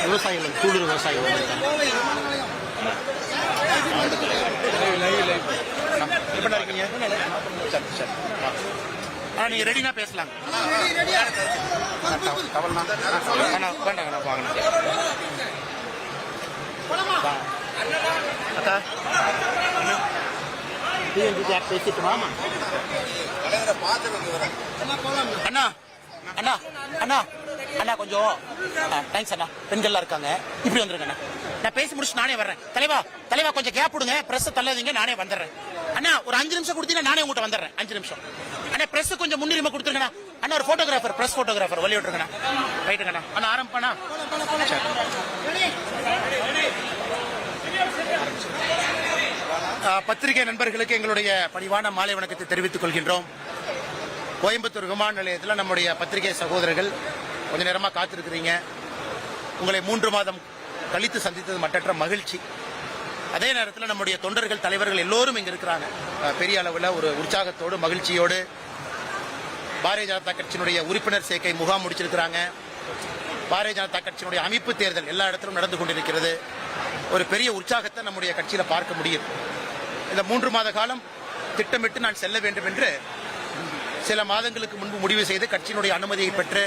விவசாயிகள் கூடுதல் விவசாயிகள் எப்படி இருக்கீங்க? சரி சரி நீங்க ரெடினா பேசலாம். வேண்டாங்கண்ணா வாங்கண்ணா. அக்கா பேசிட்டுமா? அண்ணா அண்ணா அண்ணா அண்ணா கொஞ்சம் தேங்க்ஸ் அண்ணா. பெண்கள்லாம் இருக்காங்க, இப்படி வந்துருங்க அண்ணா. நான் பேசி முடிச்சு நானே வர்றேன். தலைவா தலைவா கொஞ்சம் கேப் விடுங்க, பிரஸ் தள்ளாதீங்க, நானே வந்துடுறேன் அண்ணா. ஒரு 5 நிமிஷம் கொடுத்தீங்கன்னா நானே உங்கள்கிட்ட வந்துடுறேன். 5 நிமிஷம் அண்ணா. பிரஸ் கொஞ்சம் முன்னுரிமை கொடுத்துருங்கண்ணா. அண்ணா ஒரு போட்டோகிராஃபர், பிரஸ் போட்டோகிராஃபர் வழி விட்டுருங்கண்ணா. ரைட்டுங்கண்ணா. அண்ணா ஆரம்பிப்பாண்ணா. பத்திரிகை நண்பர்களுக்கு எங்களுடைய பணிவான மாலை வணக்கத்தை தெரிவித்துக் கொள்கின்றோம். கோயம்புத்தூர் விமான நிலையத்தில் நம்முடைய பத்திரிகை சகோதரர்கள் கொஞ்ச நேரமாக காத்திருக்கிறீங்க. உங்களை 3 மாதம் கழித்து சந்தித்தது மட்டற்ற மகிழ்ச்சி. அதே நேரத்தில் நம்முடைய தொண்டர்கள், தலைவர்கள் எல்லோரும் இங்கே இருக்கிறாங்க. பெரிய அளவில் ஒரு உற்சாகத்தோடு மகிழ்ச்சியோடு பாரதிய ஜனதா கட்சியினுடைய உறுப்பினர் சேர்க்கை முகாம் முடிச்சிருக்கிறாங்க. பாரதிய ஜனதா கட்சியினுடைய அமைப்பு தேர்தல் எல்லா இடத்திலும் நடந்து கொண்டிருக்கிறது. ஒரு பெரிய உற்சாகத்தை நம்முடைய கட்சியில் பார்க்க முடியும். இந்த 3 மாத காலம் திட்டமிட்டு நான் செல்ல வேண்டும் என்று சில மாதங்களுக்கு முன்பு முடிவு செய்து கட்சியினுடைய அனுமதியை பெற்று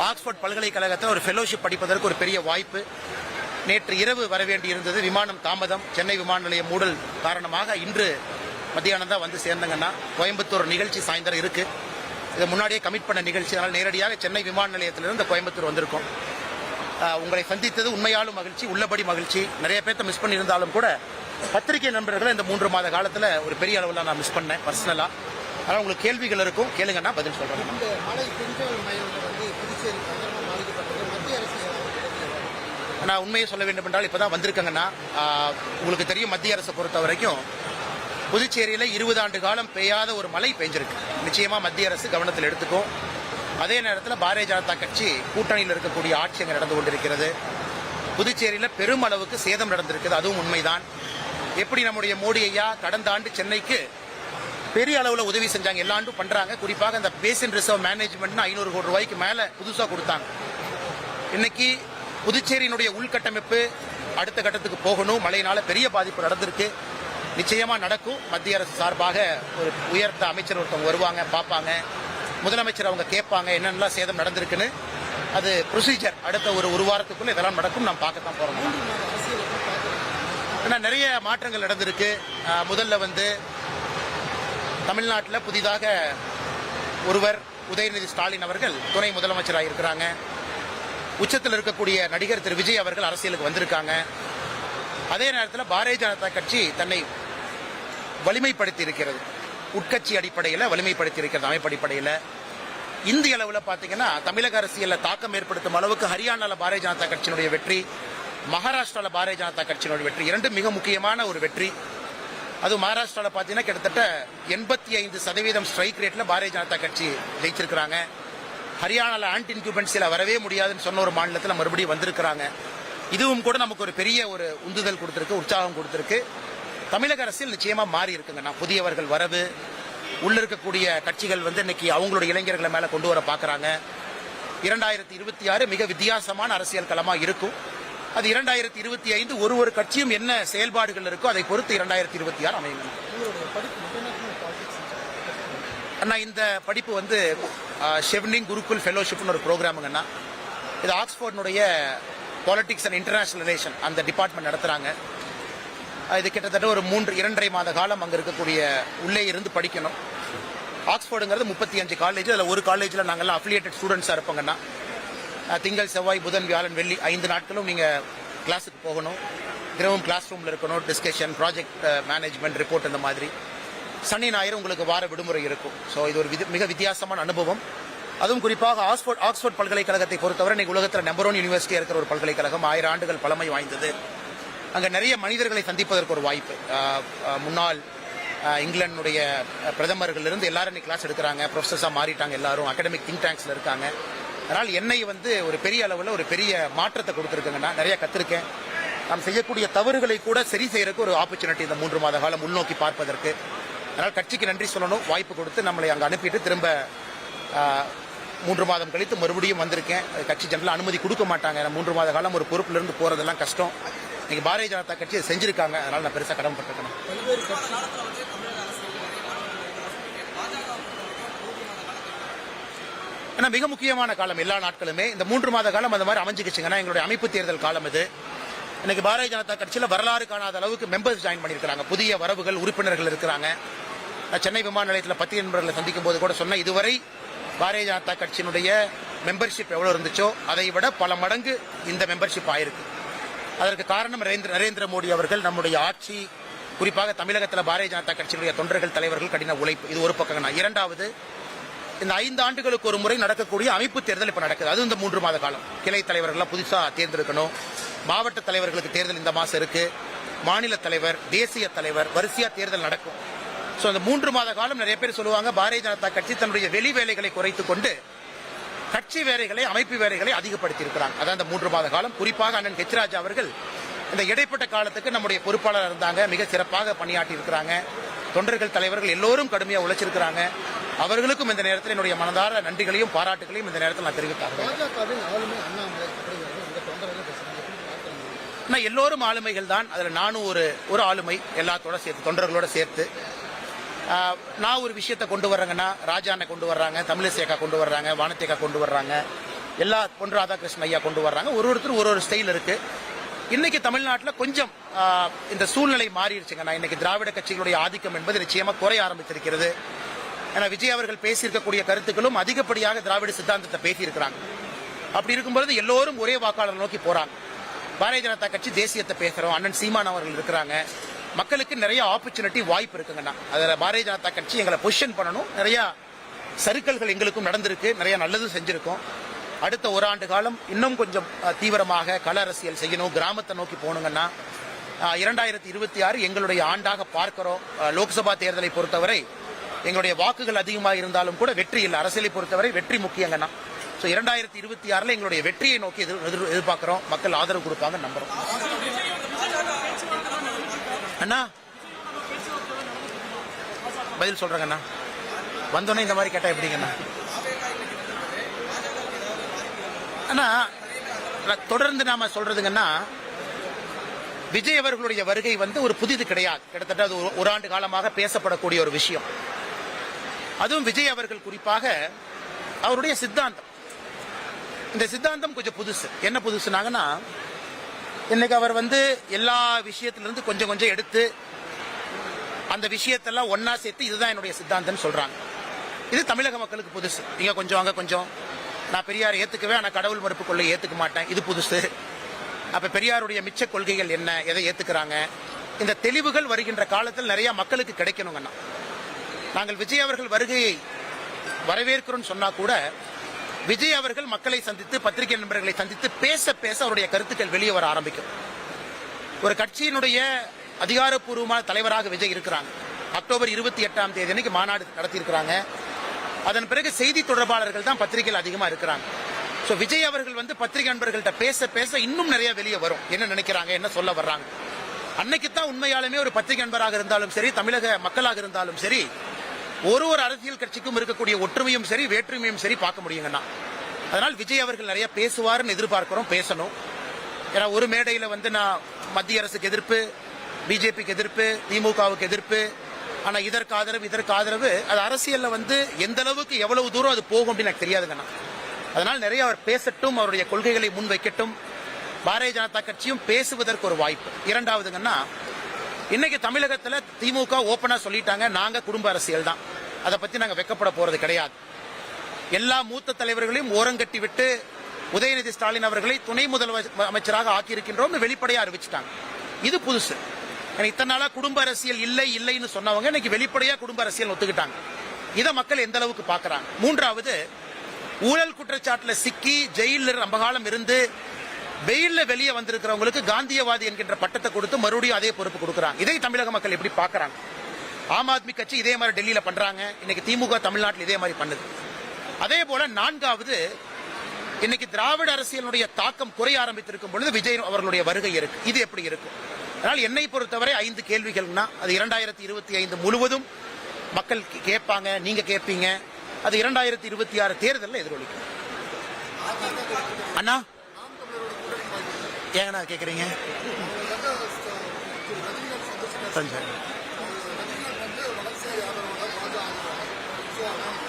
ஆக்ஸ்போர்ட் பல்கலைக்கழகத்தில் ஒரு ஃபெலோஷிப் படிப்பதற்கு ஒரு பெரிய வாய்ப்பு. நேற்று இரவு வர வேண்டி இருந்தது, விமானம் தாமதம். சென்னை விமான நிலையம் மூடல் காரணமாக இன்று மத்தியானம் தான் வந்து சேர்ந்தங்கன்னா. கோயம்புத்தூர் நிகழ்ச்சி சாயந்தரம் இருக்கு. இதை முன்னாடியே கமிட் பண்ண நிகழ்ச்சி, அதனால் நேரடியாக சென்னை விமான நிலையத்திலிருந்து கோயம்புத்தூர் வந்திருக்கோம். உங்களை சந்தித்தது உண்மையாலும் மகிழ்ச்சி, உள்ளபடி மகிழ்ச்சி. நிறைய பேர்த்த மிஸ் பண்ணியிருந்தாலும் கூட பத்திரிகை நண்பர்களை இந்த 3 மாத காலத்தில் ஒரு பெரிய அளவில் நான் மிஸ் பண்ணேன் பர்சனலாக. அதனால் உங்களுக்கு கேள்விகள் இருக்கும், கேளுங்கன்னா பதில் சொல்கிறேன். நான் உண்மையை சொல்ல வேண்டும் என்றால் இப்போ தான் வந்திருக்கேங்கன்னா, உங்களுக்கு தெரியும் மத்திய அரசை பொறுத்த வரைக்கும் புதுச்சேரியில் 20 ஆண்டு காலம் பெய்யாத ஒரு மழை பெஞ்சிருக்கு. நிச்சயமாக மத்திய அரசு கவனத்தில் எடுத்துக்கும். அதே நேரத்தில் பாரதிய ஜனதா கட்சி கூட்டணியில் இருக்கக்கூடிய ஆட்சி அங்கே நடந்து கொண்டிருக்கிறது. புதுச்சேரியில் பெரும் அளவுக்கு சேதம் நடந்திருக்கிறது, அதுவும் உண்மைதான். எப்படி நம்முடைய மோடி ஐயா கடந்த ஆண்டு சென்னைக்கு பெரிய அளவில் உதவி செஞ்சாங்க, எல்லா ஆண்டும் பண்றாங்க. குறிப்பாக இந்த பேசின் ரிசர்வ் மேனேஜ்மெண்ட் 500 கோடி ரூபாய்க்கு மேல புதுசாக கொடுத்தாங்க. இன்னைக்கு புதுச்சேரியினுடைய உள்கட்டமைப்பு அடுத்த கட்டத்துக்கு போகணும். மழையினால பெரிய பாதிப்பு நடந்திருக்கு, நிச்சயமா நடக்கும். மத்திய அரசு சார்பாக ஒரு உயர்ந்த அமைச்சர் ஒருத்தவங்க வருவாங்க, பார்ப்பாங்க. முதலமைச்சர் அவங்க கேட்பாங்க என்னென்னலாம் சேதம் நடந்திருக்குன்னு. அது ப்ரொசீஜர். அடுத்த ஒரு வாரத்துக்குள்ள இதெல்லாம் நடக்கும், நாம் பார்க்கத்தான் போறோம். ஏன்னா நிறைய மாற்றங்கள் நடந்திருக்கு. முதல்ல வந்து தமிழ்நாட்டில் புதிதாக ஒருவர் உதயநிதி ஸ்டாலின் அவர்கள் துணை முதலமைச்சராக இருக்கிறாங்க. உச்சத்தில் இருக்கக்கூடிய நடிகர் திரு விஜய் அவர்கள் அரசியலுக்கு வந்திருக்காங்க. அதே நேரத்தில் பாரதிய ஜனதா கட்சி தன்னை வலிமைப்படுத்தி இருக்கிறது, உட்கட்சி அடிப்படையில் வலிமைப்படுத்தி இருக்கிறது, அமைப்பு அடிப்படையில். இந்திய அளவில் பார்த்தீங்கன்னா தமிழக அரசியலில் தாக்கம் ஏற்படுத்தும் அளவுக்கு ஹரியானாவில் பாரதிய ஜனதா கட்சியினுடைய வெற்றி, மகாராஷ்டிராவில் பாரதிய ஜனதா கட்சியினுடைய வெற்றி, இரண்டும் மிக முக்கியமான ஒரு வெற்றி. அது மகாராஷ்டிராவில் பார்த்தீங்கன்னா கிட்டத்தட்ட 85% ஸ்ட்ரைக் ரேட்டில் பாரதிய ஜனதா கட்சி ஜெயிச்சிருக்கிறாங்க. ஹரியானாவில் ஆன்டி இன்குபென்சியில் வரவே முடியாதுன்னு சொன்ன ஒரு மாநிலத்தில் மறுபடியும் வந்திருக்கிறாங்க. இதுவும் கூட நமக்கு ஒரு பெரிய ஒரு உந்துதல் கொடுத்துருக்கு, உற்சாகம் கொடுத்துருக்கு. தமிழக அரசியல் நிச்சயமாக மாறி இருக்குங்கண்ணா. புதியவர்கள் வரவு, உள்ள இருக்கக்கூடிய கட்சிகள் வந்து இன்னைக்கு அவங்களுடைய இளைஞர்களை மேலே கொண்டு வர பார்க்குறாங்க. 2026 மிக வித்தியாசமான அரசியல் களமாக இருக்கும். அது 2025 ஒரு கட்சியும் என்ன செயல்பாடுகள் இருக்கோ அதை பொறுத்து 2026 அமையும். அண்ணா இந்த படிப்பு வந்து ஷெவ்னிங் குருகுல் ஃபெலோஷிப்னு ஒரு ப்ரோக்ராமுங்கண்ணா. இது ஆக்ஸ்போர்டினுடைய பாலிடிக்ஸ் அண்ட் இன்டர்நேஷனல் ரிலேஷன் அந்த டிபார்ட்மெண்ட் நடத்துகிறாங்க. இது கிட்டத்தட்ட ஒரு 2.5 மாத காலம் அங்கே இருக்கக்கூடிய உள்ளே இருந்து படிக்கணும். ஆக்ஸ்போர்டுங்கிறது 35 காலேஜ், அதில் ஒரு காலேஜில் நாங்கள்லாம் அஃபிலியேட்டட் ஸ்டூடெண்ட்ஸாக இருப்போங்கண்ணா. திங்கள், செவ்வாய், புதன், வியாழன், வெள்ளி 5 நாட்களும் நீங்கள் கிளாஸுக்கு போகணும். தினமும் கிளாஸ் ரூமில் இருக்கணும். டிஸ்கஷன், ப்ராஜெக்ட் மேனேஜ்மெண்ட், ரிப்போர்ட் இந்த மாதிரி. சனி ஞாயிறு உங்களுக்கு வார விடுமுறை இருக்கும். ஸோ இது ஒரு மிக வித்தியாசமான அனுபவம். அதுவும் குறிப்பாக ஆக்ஸ்போர்ட் பல்கலைக்கழகத்தை பொறுத்தவரை இன்னைக்கு உலகத்தில் நம்பர் 1 யூனிவர்சிட்டியாக இருக்கிற ஒரு பல்கலைக்கழகம், 1000 ஆண்டுகள் பழமை வாய்ந்தது. அங்கே நிறைய மனிதர்களை சந்திப்பதற்கு ஒரு வாய்ப்பு. முன்னாள் இங்கிலாந்துடைய பிரதமர்களிலிருந்து எல்லாரும் இன்னைக்கு கிளாஸ் எடுக்கிறாங்க. ப்ரொஃபஸர்ஸாக மாறிட்டாங்க, எல்லாரும் அகாடமிக் திங்க் டேங்க்ஸில் இருக்காங்க. அதனால் என்னை வந்து ஒரு பெரிய அளவில் ஒரு பெரிய மாற்றத்தை கொடுத்துருக்குங்க. நான் நிறைய கற்றுருக்கேன். நாம் செய்யக்கூடிய தவறுகளை கூட சரி செய்யறதுக்கு ஒரு ஆப்பர்ச்சுனிட்டி இந்த 3 மாத காலம் உள்நோக்கி பார்ப்பதற்கு. அதனால் கட்சிக்கு நன்றி சொல்லணும், வாய்ப்பு கொடுத்து நம்மளை அங்கே அனுப்பிட்டு திரும்ப 3 மாதம் கழித்து மறுபடியும் வந்திருக்கேன். கட்சி ஜனரல் அனுமதி கொடுக்க மாட்டாங்க. 3 மாத காலம் ஒரு பொறுப்புல இருந்து போறதெல்லாம் கஷ்டம். இன்னைக்கு பாரதிய ஜனதா கட்சி அதை செஞ்சிருக்காங்க. அதனால நான் பெருசா கடமைப்பட்டிருக்கேன். ஏன்னா மிக முக்கியமான காலம் எல்லா நாட்களுமே இந்த 3 மாத காலம் அந்த மாதிரி அமைஞ்சுக்கிச்சுங்கன்னா எங்களுடைய அமைப்பு தேர்தல் காலம் இது. இன்னைக்கு பாரதிய ஜனதா கட்சியில் வரலாறு காணாத அளவுக்கு மெம்பர்ஸ் ஜாயின் பண்ணியிருக்காங்க. புதிய வரவுகள் உறுப்பினர்கள் இருக்கிறாங்க. சென்னை விமான நிலையத்தில் பத்திரிகை நண்பர்களை சந்திக்கும் போது கூட சொன்ன, இதுவரை பாரதிய ஜனதா கட்சியினுடைய மெம்பர்ஷிப் எவ்வளவு இருந்துச்சோ அதை விட பல மடங்கு இந்த மெம்பர்ஷிப் ஆயிருக்கு. அதற்கு காரணம் நரேந்திர மோடி அவர்கள், நம்முடைய ஆட்சி, குறிப்பாக தமிழகத்தில் பாரதிய ஜனதா கட்சியினுடைய தொண்டர்கள் தலைவர்கள் கடின உழைப்பு. இது ஒரு பக்கம். இரண்டாவது, இந்த 5 ஆண்டுகளுக்கு ஒரு முறை நடக்கக்கூடிய அமைப்பு தேர்தல் இப்ப நடக்குது. அது இந்த 3 மாத காலம். கிளை தலைவர்கள் புதுசா தேர்ந்தெடுக்கணும். மாவட்ட தலைவர்களுக்கு தேர்தல் இந்த மாசம் இருக்கு. மாநில தலைவர், தேசிய தலைவர், வரிசையா தேர்தல் நடக்கும். சோ இந்த 3 மாத காலம் நிறைய பேர் சொல்லுவாங்க பாரதிய ஜனதா கட்சி தன்னுடைய வெளி வேலைகளை குறைத்துக் கொண்டு கட்சி வேலைகளை, அமைப்பு வேலைகளை அதிகப்படுத்தி இருக்கிறாங்க. அதான் இந்த 3 மாத காலம். குறிப்பாக அண்ணன் ஹெச் ராஜா அவர்கள் இந்த இடைப்பட்ட காலத்துக்கு நம்முடைய பொறுப்பாளர் இருந்தாங்க. மிக சிறப்பாக பணியாற்றி இருக்கிறாங்க. தொண்டர்கள் தலைவர்கள் எல்லோரும் கடுமையா உழைச்சிருக்கிறாங்க. அவர்களுக்கும் இந்த நேரத்தில் என்னுடைய மனதார நன்றிகளையும் பாராட்டுகளையும் இந்த நேரத்தில் நான் தெரிவித்தார்கள். எல்லோரும் ஆளுமைகள் தான். அதுல நானும் ஒரு ஆளுமை, எல்லாத்தோட சேர்த்து, தொண்டர்களோட சேர்த்து. நான் ஒரு விஷயத்தை கொண்டு வர்றேங்கன்னா, ராஜானை கொண்டு வர்றாங்க, தமிழிசைக்கா கொண்டு வர்றாங்க, வானத்தேக்கா கொண்டு வர்றாங்க, எல்லா பொன் ராதாகிருஷ்ணன் ஐயா கொண்டு வர்றாங்க. ஒருத்தர் ஒரு ஸ்டைல் இருக்கு. இன்னைக்கு தமிழ்நாட்டில் கொஞ்சம் இந்த சூழ்நிலை மாறிடுச்சுங்க. இன்னைக்கு திராவிட கட்சிகளுடைய ஆதிக்கம் என்பது நிச்சயமா குறைய ஆரம்பித்திருக்கிறது. ஏன்னா விஜய் அவர்கள் பேசியிருக்கக்கூடிய கருத்துக்களும் அதிகப்படியாக திராவிட சித்தாந்தத்தை பேசியிருக்கிறாங்க. அப்படி இருக்கும்போது எல்லோரும் ஒரே வாக்காளர் நோக்கி போறாங்க. பாரதிய ஜனதா கட்சி தேசியத்தை பேசுறோம். அண்ணன் சீமான் அவர்கள் இருக்கிறாங்க. மக்களுக்கு நிறைய ஆப்பர்ச்சுனிட்டி, வாய்ப்பு இருக்குங்கண்ணா. அதில் பாரதிய ஜனதா கட்சி எங்களை பொசிஷன் பண்ணணும். நிறைய சறுக்கல்கள் எங்களுக்கும் நடந்திருக்கு. நிறைய நல்லதும் செஞ்சிருக்கோம். அடுத்த ஒரு ஆண்டு காலம் இன்னும் கொஞ்சம் தீவிரமாக கள அரசியல் செய்யணும். கிராமத்தை நோக்கி போகணுங்கன்னா 2026 எங்களுடைய ஆண்டாக பார்க்கிறோம். லோக்சபா தேர்தலை பொறுத்தவரை எங்களுடைய வாக்குகள் அதிகமாக இருந்தாலும் கூட வெற்றி இல்லை. அரசியலை பொறுத்தவரை வெற்றி முக்கியங்கண்ணா. 2026 எங்களுடைய வெற்றியை நோக்கி எதிர்பார்க்கிறோம். மக்கள் ஆதரவு கொடுப்பாங்க நம்புறோம். அண்ணா பதில் சொல்றேங்கண்ணா. வந்தோடனே இந்த மாதிரி கேட்டா எப்படிங்கண்ணா? அண்ணா தொடர்ந்து நாம சொல்றதுங்கன்னா, விஜய் அவர்களுடைய வருகை ஒரு புதிது கிடையாது. கிட்டத்தட்ட அது ஒரு ஆண்டு காலமாக பேசப்படக்கூடிய ஒரு விஷயம். அதுவும் விஜய் அவர்கள் குறிப்பாக அவருடைய சித்தாந்தம், இந்த சித்தாந்தம் கொஞ்சம் புதுசு. என்ன புதுசுனாங்கன்னா, இன்னைக்கு அவர் எல்லா விஷயத்திலிருந்து கொஞ்சம் கொஞ்சம் எடுத்து அந்த விஷயத்தெல்லாம் ஒன்னா சேர்த்து இதுதான் என்னுடைய சித்தாந்தம் சொல்றாங்க. இது தமிழக மக்களுக்கு புதுசு. இங்க கொஞ்சம் அங்க கொஞ்சம். நான் பெரியார் ஏத்துக்குவேன், ஆனா கடவுள் மறுப்பு கொள்கை ஏத்துக்க மாட்டேன், இது புதுசு. அப்ப பெரியாருடைய மிச்ச கொள்கைகள் என்ன, எதை ஏத்துக்கிறாங்க? இந்த தெளிவுகள் வருகின்ற காலத்தில் நிறைய மக்களுக்கு கிடைக்கணுங்கன்னா, நாங்கள் விஜய் அவர்கள் வருகையை வரவேற்கிறோம் சொன்னா கூட, விஜய் அவர்கள் மக்களை சந்தித்து, பத்திரிகை நண்பர்களை சந்தித்து பேச பேச அவருடைய கருத்துக்கள் வெளியே வர ஆரம்பிக்கும். ஒரு கட்சியினுடைய அதிகாரப்பூர்வமான தலைவராக விஜய் இருக்கிறாங்க. அக்டோபர் 28ஆம் தேதி அன்னைக்கு மாநாடு நடத்தி இருக்கிறாங்க. அதன் பிறகு செய்தி தொடர்பாளர்கள் தான் பத்திரிகைகள் அதிகமா இருக்கிறாங்க. சோ விஜய் அவர்கள் பத்திரிகை நண்பர்கள்ட்ட பேச பேச இன்னும் நிறைய வெளியே வரும். என்ன நினைக்கிறாங்க, என்ன சொல்ல வர்றாங்க. அன்னைக்கு தான் உண்மையாலுமே ஒரு பத்திரிகை நண்பராக இருந்தாலும் சரி, தமிழக மக்களாக இருந்தாலும் சரி, ஒரு அரசியல் கட்சிக்கும் இருக்கக்கூடிய ஒற்றுமையும் சரி, வேற்றுமையும் சரி பார்க்க முடியுங்கண்ணா. அதனால் விஜய் அவர்கள் நிறைய பேசுவார்னு எதிர்பார்க்கிறோம், பேசணும். ஏன்னா ஒரு மேடையில நான் மத்திய அரசுக்கு எதிர்ப்பு, பிஜேபிக்கு எதிர்ப்பு, திமுகவுக்கு எதிர்ப்பு, ஆனா இதற்கு ஆதரவு, அது அரசியல்ல எந்த அளவுக்கு எவ்வளவு தூரம் அது போகும் அப்படின்னு எனக்கு தெரியாதுங்கண்ணா. அதனால் நிறைய அவர் பேசட்டும், அவருடைய கொள்கைகளை முன்வைக்கட்டும். பாரதிய ஜனதா கட்சியும் பேசுவதற்கு ஒரு வாய்ப்பு. இரண்டாவதுங்கன்னா, இன்னைக்கு தமிழகத்துல திமுக ஓபனா சொல்லிட்டாங்க, நாங்க குடும்ப அரசியல் தான், அதை பத்தி நாங்க வெக்கப்பட போறது கிடையாது. எல்லா மூத்த தலைவர்களையும் ஓரங்கட்டி விட்டு உதயநிதி ஸ்டாலின் அவர்களை துணை முதலமைச்சராக ஆக்கியிருக்கின்றோம் வெளிப்படையா அறிவிச்சிட்டாங்க. இது புதுசு. இத்தனை நாளா குடும்ப அரசியல் இல்லைன்னு சொன்னவங்க இன்னைக்கு வெளிப்படையா குடும்ப அரசியல் ஒத்துக்கிட்டாங்க. இதை மக்கள் எந்த அளவுக்கு பாக்குறாங்க. மூன்றாவது, ஊழல் குற்றச்சாட்டுல சிக்கி ஜெயிலில் ரொம்ப காலம் இருந்து வெயில்ல வெளியே வந்திருக்கிறவங்களுக்கு காந்தியவாதி என்கின்ற பட்டத்தை கொடுத்து மறுபடியும் அதே பொறுப்பு கொடுக்கறாங்க. இதை தமிழக மக்கள் எப்படி பாக்குறாங்க? ஆம் ஆத்மி கட்சி இதே மாதிரி டெல்லியில பண்றாங்க, இன்னைக்கு திமுக தமிழ்நாட்டில் இதே மாதிரி பண்ணுது. அதே போல நான்காவது, இன்னைக்கு திராவிட அரசியலுடைய தாக்கம் குறைய ஆரம்பித்திருக்கும் பொழுது விஜய் அவர்களுடைய வருகை இருக்கு. இது எப்படி இருக்கும்? அதனால் என்னை பொறுத்தவரை 5 கேள்விகள்னா, அது 2025 முழுவதும் மக்கள் கேட்பாங்க, நீங்க கேட்பீங்க. அது 2026 தேர்தலில் எதிரொலிக்கும். அண்ணா ஏங்கண்ணா கேக்குறீங்க?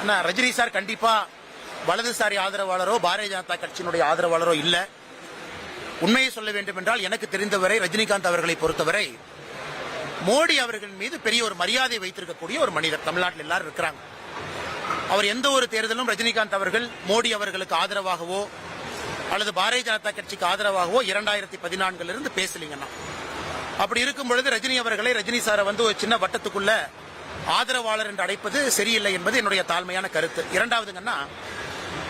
அண்ணா ரஜினி சார் கண்டிப்பா வலதுசாரி ஆதரவாளரோ பாரதிய ஜனதா கட்சியினுடைய ஆதரவாளரோ இல்ல. உண்மையை சொல்ல வேண்டும் என்றால் எனக்கு தெரிந்தவரை ரஜினிகாந்த் அவர்களை பொறுத்தவரை மோடி அவர்கள் மீது பெரிய ஒரு மரியாதை வைத்திருக்கக்கூடிய ஒரு மனிதர் தமிழ்நாட்டில் எல்லாரும் இருக்கிறாங்க. அவர் எந்த ஒரு தேர்தலும் ரஜினிகாந்த் அவர்கள் மோடி அவர்களுக்கு ஆதரவாகவோ அல்லது பாரதிய ஜனதா கட்சிக்கு ஆதரவாகவோ 2014 இருந்து பேசலீங்கன்னா. அப்படி இருக்கும் பொழுது ரஜினி அவர்களை ரஜினி சாரை ஒரு சின்ன வட்டத்துக்குள்ள ஆதரவாளர் என்று அழைப்பது சரியில்லை என்பது என்னுடைய தாழ்மையான கருத்து. இரண்டாவதுங்கன்னா,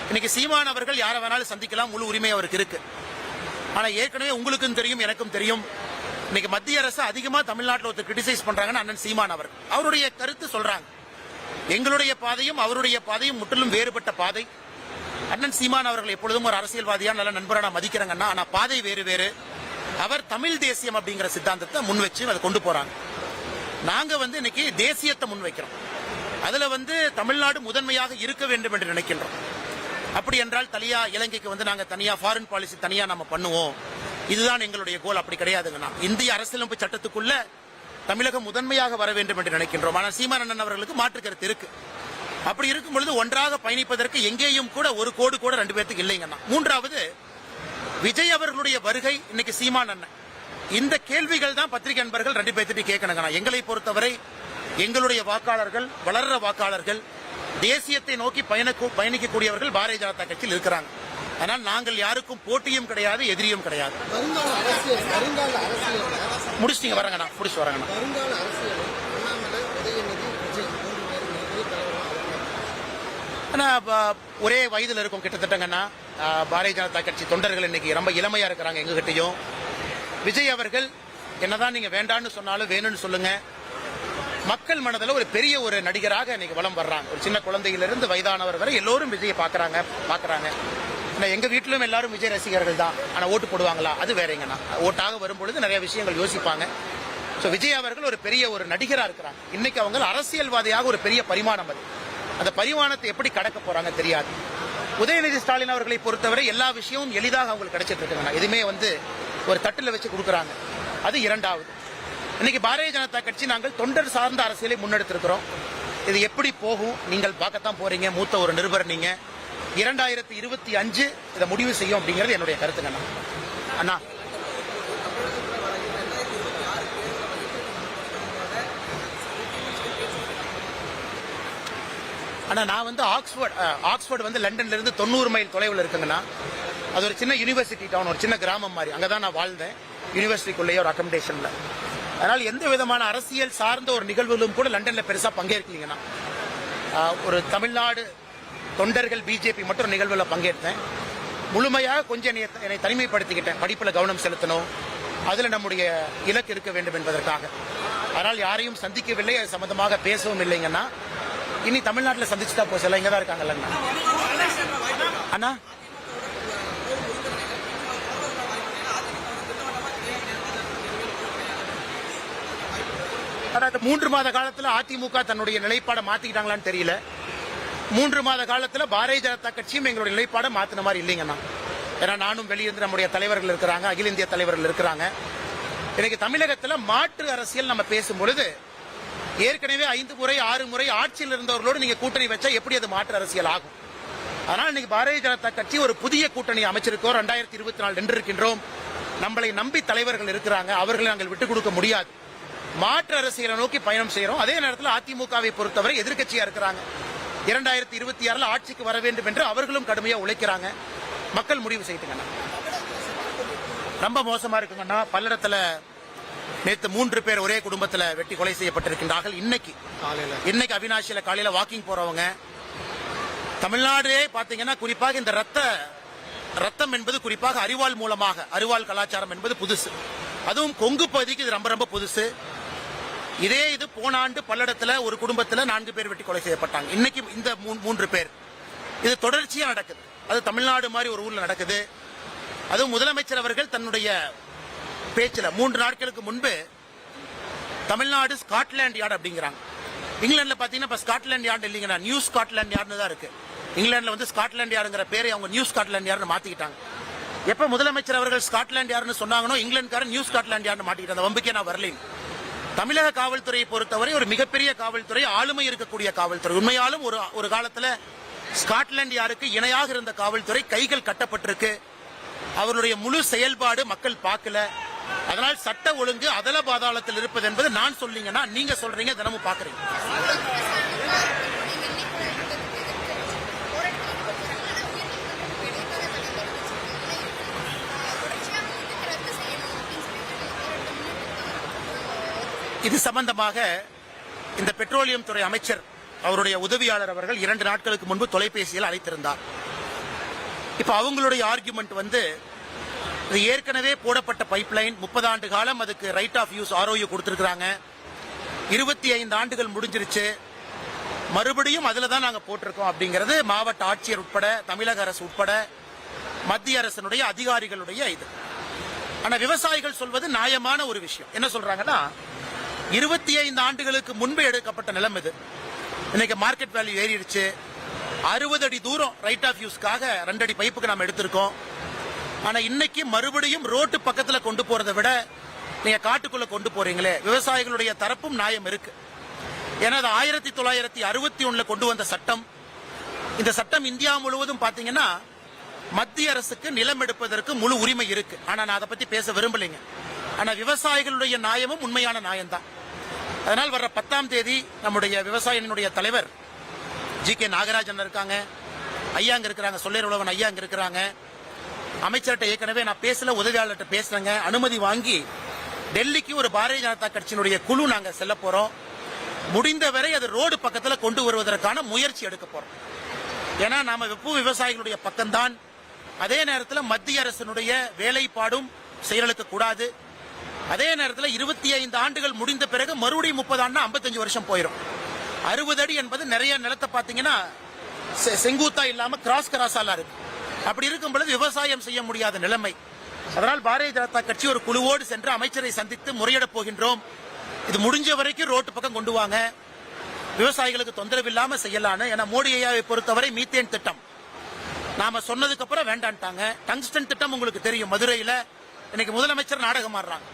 இன்னைக்கு சீமான் அவர்கள் யாரை வேணாலும் சந்திக்கலாம், முழு உரிமை அவருக்கு இருக்கு. ஆனா ஏற்கனவே உங்களுக்கும் தெரியும் எனக்கும் தெரியும், இன்னைக்கு மத்திய அரசு அதிகமா தமிழ்நாட்டில் ஒருத்தர் கிரிட்டிசைஸ் பண்றாங்கன்னு அண்ணன் சீமான் அவர் அவருடைய கருத்து சொல்றாங்க. எங்களுடைய பாதையும் அவருடைய பாதையும் முற்றிலும் வேறுபட்ட பாதை. அண்ணன் சீமான் அவர்கள் எப்பொழுதும் ஒரு அரசியல்வாதியா நல்ல நண்பரா நான் மதிக்கிறேங்கன்னா, ஆனா பாதை வேறு வேறு. அவர் தமிழ் தேசியம் அப்படிங்கிற சித்தாந்தத்தை முன் வச்சு அதை கொண்டு போறாங்க. நாங்க இன்னைக்கு தேசியத்தை முன் வைக்கிறோம். அதுல தமிழ்நாடு முதன்மையாக இருக்க வேண்டும் என்று நினைக்கின்றோம். அப்படி என்றால் தனியா இலங்கைக்கு நாங்க தனியா ஃபாரின் பாலிசி தனியா நம்ம பண்ணுவோம், இதுதான் எங்களுடைய கோல். அப்படி கிடையாதுங்கண்ணா. இந்திய அரசியலமைப்பு சட்டத்துக்குள்ள தமிழகம் முதன்மையாக வர வேண்டும் என்று நினைக்கின்றோம். ஆனால் சீமான் அண்ணன் அவர்களுக்கு மாற்று கருத்து இருக்கு. அப்படி இருக்கும் பொழுது ஒன்றாக பயணிப்பதற்கு எங்கேயும் கூட ஒரு கோடு கூட ரெண்டு பேருக்கு இல்லைங்கண்ணா. மூன்றாவது, விஜய் அவர்களுடைய வருகை இன்னைக்கு சீமான் அண்ணன், இந்த கேள்விகள் தான் பத்திரிகை நண்பர்கள் ரெண்டு பேர்த்திட்டு கேட்கணுங்கண்ணா. எங்களை பொறுத்தவரை எங்களுடைய வாக்காளர்கள், வளர்ற வாக்காளர்கள், தேசியத்தை நோக்கி பயணிக்கக்கூடியவர்கள் பாரதிய ஜனதா கட்சியில் இருக்கிறாங்க. ஆனால் நாங்கள் யாருக்கும் போட்டியும் கிடையாது, எதிரியும் கிடையாது. முடிச்சிட்டீங்க வரங்கண்ணா, முடிச்சு வரங்கண்ணா. ஒரே வயதில் இருக்கும் கிட்டத்தட்டங்கண்ணா. பாரதிய ஜனதா கட்சி தொண்டர்கள் இன்னைக்கு ரொம்ப இளமையா இருக்கிறாங்க எங்ககிட்டயும். விஜய் அவர்கள் என்னதான் நீங்க வேண்டான்னு சொன்னாலும் வேணும்னு சொல்லுங்க, மக்கள் மனதில் ஒரு பெரிய ஒரு நடிகராக இன்னைக்கு வலம் வர்றாங்க. ஒரு சின்ன குழந்தையிலிருந்து வயதானவர் வரை எல்லோரும் விஜயை பாக்குறாங்க. எங்க வீட்டிலும் எல்லாரும் விஜய் ரசிகர்கள் தான். ஆனா ஓட்டு போடுவாங்களா அது வேறங்கண்ணா. ஓட்டாக வரும்பொழுது நிறைய விஷயங்கள் யோசிப்பாங்க. விஜய் அவர்கள் ஒரு பெரிய ஒரு நடிகரா இருக்கிறாங்க. இன்னைக்கு அவங்க அரசியல்வாதியாக ஒரு பெரிய பரிமாணம். அது அந்த பரிமாணத்தை எப்படி கடக்க போறாங்க தெரியாது. உதயநிதி ஸ்டாலின் அவர்களை பொறுத்தவரை எல்லா விஷயமும் எளிதாக அவங்களுக்கு கிடைச்சிட்டு இருக்குங்க. எதுவுமே ஒரு தட்டுல வச்சு கொடுக்குறாங்க. அது இரண்டாவது. இன்னைக்கு பாரதிய ஜனதா கட்சி நாங்கள் தொண்டர் சார்ந்த அரசியலை முன்னெடுத்திருக்கிறோம். இது எப்படி போகும் நீங்கள் பார்க்கத்தான் போறீங்க. மூத்த ஒரு நிருபர் நீங்க. 2025 இதை முடிவு செய்யும் அப்படிங்கிறது என்னுடைய கருத்துங்க அண்ணா. ஆனா நான் ஆக்ஸ்போர்ட் லண்டன்ல இருந்து 90 மைல் தொலைவில் இருக்குங்கன்னா. அது ஒரு சின்ன யூனிவர்சிட்டி டவுன், ஒரு சின்ன கிராமம் மாதிரி. அங்கதான் நான் வாழ்ந்தேன், யூனிவர்சிட்டிக்குள்ளேயே ஒரு அக்கமடேஷன்ல. அதனால எந்த விதமான அரசியல் சார்ந்த ஒரு நிகழ்வுகளும் கூட லண்டன்ல பெருசா பங்கேற்கலீங்கன்னா. ஒரு தமிழ்நாடு தொண்டர்கள் பிஜேபி மட்டும் நிகழ்வுல பங்கேற்றேன். முழுமையாக கொஞ்சம் என்னை தனிமைப்படுத்திக்கிட்டேன். படிப்புல கவனம் செலுத்தணும், அதுல நம்முடைய இலக்கு இருக்க வேண்டும் என்பதற்காக. அதனால் யாரையும் சந்திக்கவில்லை, அது சம்பந்தமாக பேசவும் இல்லைங்கன்னா. இனி தமிழ்நாட்டில் சந்திச்சுட்டா போச்சல, இங்கதான் இருக்காங்கல்ல அண்ணா. அதாவது 3 மாத காலத்தில் அதிமுக தன்னுடைய நிலைப்பாடை மாத்திக்கிட்டாங்களான்னு தெரியல. 3 மாத காலத்தில் பாரதிய ஜனதா கட்சியும் எங்களுடைய நிலைப்பாடை மாத்தின மாதிரி இல்லைங்கண்ணா. ஏன்னா நானும் வெளியிருந்து நம்முடைய தலைவர்கள் இருக்கிறாங்க, அகில இந்திய தலைவர்கள் இருக்கிறாங்க. இன்னைக்கு தமிழகத்தில் மாற்று அரசியல் நம்ம பேசும் பொழுது ஏற்கனவே 5 முறை 6 முறை ஆட்சியில் இருந்தவர்களோடு நீங்க கூட்டணி வச்சா எப்படி அது மாற்று அரசியல் ஆகும்? அதனால் இன்னைக்கு பாரதிய ஜனதா கட்சி ஒரு புதிய கூட்டணி அமைச்சிருக்கோம். 2024 நின்றிருக்கின்றோம். நம்மளை நம்பி தலைவர்கள் இருக்கிறாங்க, அவர்களை நாங்கள் விட்டுக் கொடுக்க முடியாது. மாற்று அரசியலை நோக்கி பயணம் செய்யறோம். அதே நேரத்தில் அதிமுகவை பொறுத்தவரை எதிர்கட்சியா இருக்கிறாங்க. 2026 ஆட்சிக்கு வர வேண்டும் என்று அவர்களும் கடுமையா உழைக்கிறாங்க. மக்கள் முடிவு செய்துங்கண்ணா. ரொம்ப மோசமா இருக்குங்கண்ணா. பல்லடத்துல நேற்று 3 பேர் ஒரே குடும்பத்தில் வெட்டி கொலை செய்யப்பட்டிருக்கின்றார்கள். இன்னைக்கு அவினாசியில காலையில வாக்கிங் போறவங்க. தமிழ்நாடே பாத்தீங்கன்னா குறிப்பாக இந்த ரத்தம் என்பது குறிப்பாக அரிவாள் மூலமாக, அரிவாள் கலாச்சாரம் என்பது புதுசு. அதுவும் கொங்கு பகுதிக்கு இது ரொம்ப ரொம்ப புதுசு. இது போன ஆண்டு பல்லடத்துல ஒரு குடும்பத்துல 4 பேர் வெட்டி கொலை செய்யப்பட்டாங்க. இன்னைக்கு இந்த 3 பேர். இது தொடர்ச்சியா நடக்குது. அது தமிழ்நாடு மாதிரி ஒரு ஊர்ல நடக்குது. அதுவும் முதலமைச்சர் அவர்கள் தன்னுடைய பேச்சுல 3 நாட்களுக்கு முன்பு தமிழ்நாடு ஸ்காட்லாந்து யார்டு அப்படிங்கிறாங்க. இங்கிலாந்துல பாத்தீங்கன்னா இப்ப ஸ்காட்லாந்து யார்டு இல்லைங்கண்ணா, நியூ ஸ்காட்லாந்து யார்டுன்னு தான் இருக்கு. இங்கிலாந்துல வந்து ஸ்காட்லாந்து யார்டுங்கிற பேரை அவங்க நியூ ஸ்காட்லாந்து யார்டுன்னு மாத்திக்கிட்டாங்க. எப்ப முதலமைச்சர் அவர்கள் ஸ்காட்லாந்து யார்டுன்னு சொன்னாங்களோ இங்கிலாந்துக்காரன் நியூ ஸ்காட்லாந்து யார்டுன்னு மாட்டிக்கிட்டாங்க. அந்த வம்புக்கே நான் வரல. தமிழக காவல்துறையை பொறுத்தவரை ஒரு மிகப்பெரிய காவல்துறை, ஆளுமை இருக்கக்கூடிய காவல்துறை. உண்மையாலும் ஒரு காலத்துல ஸ்காட்லாந்து யாருக்கு இணையாக இருந்த காவல்துறை கைகள் கட்டப்பட்டிருக்கு. அவருடைய முழு செயல்பாடு மக்கள் பார்க்கல. அதனால் சட்ட ஒழுங்கு அதல பாதாளத்தில் இருப்பது என்பது நான் சொல்லிங்கன்னா நீங்க சொல்றீங்க, தினமும் பாக்குறீங்க. இது சம்பந்தமாக இந்த பெட்ரோலியம் துறை அமைச்சர் அவருடைய உதவியாளர் அவர்கள் 2 நாட்களுக்கு முன்பு தொலைபேசியில் அழைத்திருந்தார். இப்ப அவங்களுடைய ஆர்குமெண்ட் வந்து இது ஏற்கனவே போடப்பட்ட பைப்லைன் 30 ஆண்டு காலம் அதுக்கு ரைட் ஆஃப் யூஸ் ROU கொடுத்திருக்காங்க. 25 ஆண்டுகள் முடிஞ்சிருச்சு, மறுபடியும் அதுல தான் நாங்க போட்டிருக்கோம் அப்படிங்கிறது மாவட்ட ஆட்சியர் உட்பட தமிழக அரசு உட்பட மத்திய அரசினுடைய அதிகாரிகளுடைய இது. ஆனா விவசாயிகள் சொல்வது நியாயமான ஒரு விஷயம். என்ன சொல்றாங்கன்னா 25 ஆண்டுகளுக்கு முன்பு எடுக்கப்பட்ட நிலம் இது. இன்னைக்கு மார்க்கெட் வேல்யூ ஏறிடுச்சு. 60 அடி தூரம் ரைட் ஆஃப் யூஸ்க்காக 2 அடி பைப்புக்கு நாம எடுத்திருக்கோம். ஆனா இன்னைக்கு மறுபடியும் ரோட்டு பக்கத்துல கொண்டு போறதை விட நீங்க காட்டுக்குள்ள கொண்டு போறீங்களே, விவசாயிகளுடைய தரப்பும் நியாயம் இருக்கு. ஏன்னா 1961 கொண்டு வந்த சட்டம். இந்த சட்டம் இந்தியா முழுவதும் பாத்தீங்கன்னா மத்திய அரசுக்கு நிலம் எடுப்பதற்கு முழு உரிமை இருக்கு. ஆனா நான் அதை பத்தி பேச விரும்பலைங்க. ஆனா விவசாயிகளுடைய நியாயமும் உண்மையான நியாயம் தான். அதனால் வர்ற 10ஆம் தேதி நம்முடைய விவசாயினுடைய தலைவர் GK நாகராஜன் இருக்காங்க, ஐயா அங்க இருக்கிறாங்க, சொல்லேர் உழவன் ஐயா அங்க இருக்கிறாங்க. அமைச்சர்கிட்ட ஏற்கனவே நான் பேசல, உதவியாளர்கிட்ட பேசுறேங்க. அனுமதி வாங்கி டெல்லிக்கு ஒரு பாரதிய ஜனதா கட்சியினுடைய குழு நாங்க செல்ல போறோம். முடிந்தவரை அது ரோடு பக்கத்துல கொண்டு வருவதற்கான முயற்சி எடுக்க போறோம். ஏன்னா நாம விவசாயிகளுடைய பக்கம்தான். அதே நேரத்தில் மத்திய அரசினுடைய வேலைப்பாடும் செயலுக்க கூடாது. அதே நேரத்தில் 25 ஆண்டுகள் முடிந்த பிறகு மறுபடியும் 30 ஆண்டு 55 வருஷம் போயிடும். 60 அடி என்பது நிறைய நிலத்தை பாத்தீங்கன்னா செங்குத்தா இல்லாம கிராஸால இருக்கு. அப்படி இருக்கும் பொழுது விவசாயம் செய்ய முடியாத நிலைமை. அதனால் பாரதிய ஜனதா கட்சி ஒரு குழுவோடு சென்று அமைச்சரை சந்தித்து முறையிட போகின்றோம். இது முடிஞ்ச வரைக்கும் ரோட்டு பக்கம் கொண்டு வாங்க, விவசாயிகளுக்கு தொந்தரவு இல்லாம செய்யலான்னு. ஏன்னா மோடி ஐயாவை பொறுத்தவரை மீத்தேன் திட்டம் நாம சொன்னதுக்கு அப்புறம் வேண்டான்ட்டாங்க. டங்ஸ்டன் திட்டம் உங்களுக்கு தெரியும், மதுரையில இன்னைக்கு முதலமைச்சர் நாடகம் ஆடுறாங்க.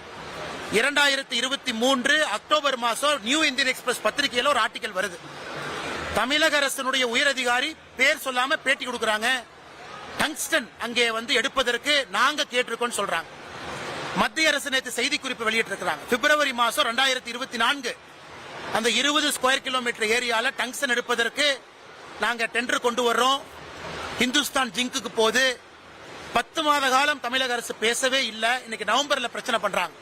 2023 அக்டோபர் மாசம் நியூ இந்தியன் எக்ஸ்பிரஸ் பத்திரிகையில ஒரு ஆர்டிகல் வருது. தமிழக அரசினுடைய உயரதிகாரி பேர் சொல்லாம பேட்டி கொடுக்கறாங்க. டங்ஸ்டன் அங்கே வந்து எடுப்பதற்கு நாங்க கேட்டிருக்கோம் சொல்றாங்க. மத்திய அரசு நேற்று செய்தி குறிப்பு வெளியிட்டிருக்கிறாங்க. பிப்ரவரி மாசம் 2024 அந்த 20 ஸ்கொயர் கிலோமீட்டர் ஏரியால டங்ஸ்டன் எடுப்பதற்கு நாங்க டெண்டர் கொண்டு வர்றோம். இந்துஸ்தான் ஜிங்குக்கு போது 10 மாத காலம் தமிழக அரசு பேசவே இல்லை. இன்னைக்கு நவம்பர்ல பிரச்சனை பண்றாங்க.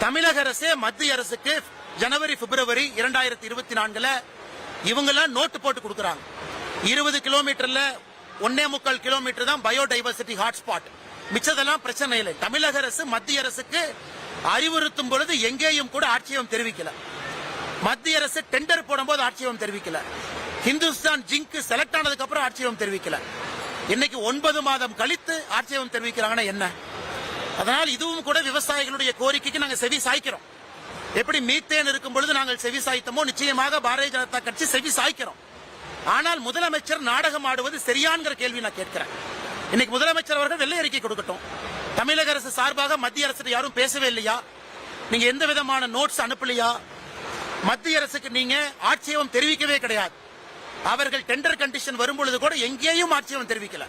தமிழக அரசு மத்திய அரசுக்கு ஜனவரி பிப்ரவரி 2024 இவங்கெல்லாம் நோட்டு போட்டு கொடுக்கறாங்க. 20 கிலோமீட்டர்ல 1.25 கிலோமீட்டர் தான் பயோடைவர்சிட்டி ஹாட்ஸ்பாட், மிச்சதெல்லாம் பிரச்சனை இல்லை. தமிழக அரசு மத்திய அரசுக்கு அறிவுறுத்தும் பொழுது எங்கேயும் கூட ஆட்சேபம் தெரிவிக்கல. மத்திய அரசு டெண்டர் போடும்போது ஆட்சேபம் தெரிவிக்கல. ஹிந்துஸ்தான் ஜிங்க் செலக்ட் ஆனதுக்கு அப்புறம் ஆட்சேபம் தெரிவிக்கல. இன்னைக்கு 9 மாதம் கழித்து ஆட்சேபம் தெரிவிக்கிறாங்கன்னா என்ன? அதனால் இதுவும் கூட விவசாயிகளுடைய கோரிக்கைக்கு நாங்கள் செவி சாய்க்கிறோம். எப்படி மீத்தேன் இருக்கும் பொழுது நாங்கள் செவி சாய்த்தமோ நிச்சயமாக பாரதிய ஜனதா கட்சி செவி சாய்க்கிறோம். ஆனால் முதலமைச்சர் நாடகம் ஆடுவது சரியான்கிற கேள்வி நான் கேட்கிறேன். இன்னைக்கு முதலமைச்சர் அவர்கள் வெள்ளை அறிக்கை கொடுக்கட்டும். தமிழக அரசு சார்பாக மத்திய அரசு யாரும் பேசவே இல்லையா? நீங்க எந்த விதமான நோட்ஸ் அனுப்பலையா? மத்திய அரசுக்கு நீங்க ஆட்சேபம் தெரிவிக்கவே கிடையாது. அவர்கள் டெண்டர் கண்டிஷன் வரும்பொழுது கூட எங்கேயும் ஆட்சேபம் தெரிவிக்கல.